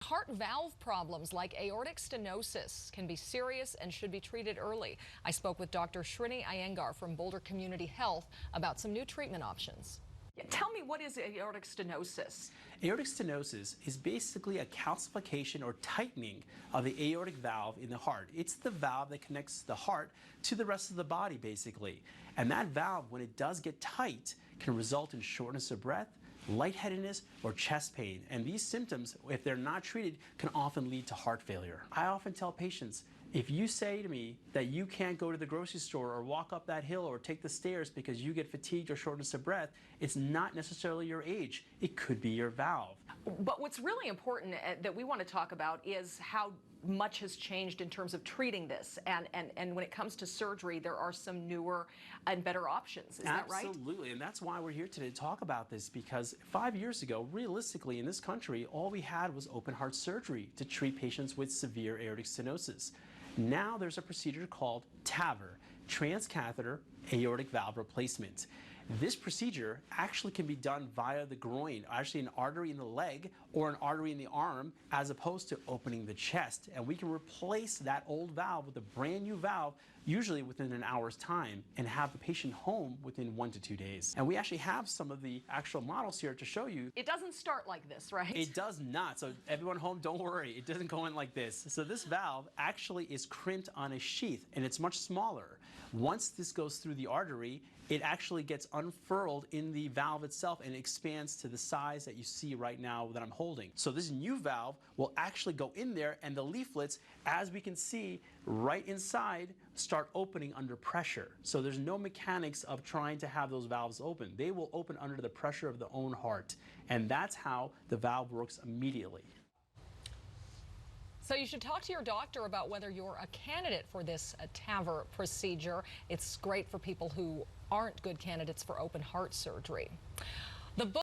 Heart valve problems like aortic stenosis can be serious and should be treated early. I spoke with Dr. Srinivas Iyengar from Boulder Community Health about some new treatment options. Tell me, what is aortic stenosis? Aortic stenosis is basically a calcification or tightening of the aortic valve in the heart. It's the valve that connects the heart to the rest of the body, basically. And that valve, when it does get tight, can result in shortness of breath, lightheadedness, or chest pain. And these symptoms, if they're not treated, can often lead to heart failure. I often tell patients, if you say to me that you can't go to the grocery store or walk up that hill or take the stairs because you get fatigued or shortness of breath, it's not necessarily your age. It could be your valve. But what's really important that we want to talk about is how much has changed in terms of treating this. And when it comes to surgery, there are some newer and better options. Is that right? Absolutely. And that's why we're here today to talk about this, because 5 years ago, realistically, in this country, all we had was open heart surgery to treat patients with severe aortic stenosis. Now there's a procedure called TAVR, transcatheter aortic valve replacement. This procedure actually can be done via the groin, actually an artery in the leg or an artery in the arm, as opposed to opening the chest. And we can replace that old valve with a brand new valve, usually within an hour's time, and have the patient home within 1 to 2 days. And we actually have some of the actual models here to show you. It doesn't start like this, right? It does not. So everyone home, don't worry. It doesn't go in like this. So this valve actually is crimped on a sheath, and it's much smaller. Once this goes through the artery, it actually gets unfurled in the valve itself and expands to the size that you see right now that I'm holding. So this new valve will actually go in there, and the leaflets, as we can see right inside, start opening under pressure. So there's no mechanics of trying to have those valves open. They will open under the pressure of the own heart. And that's how the valve works immediately. So you should talk to your doctor about whether you're a candidate for this TAVR procedure. It's great for people who aren't good candidates for open heart surgery. The book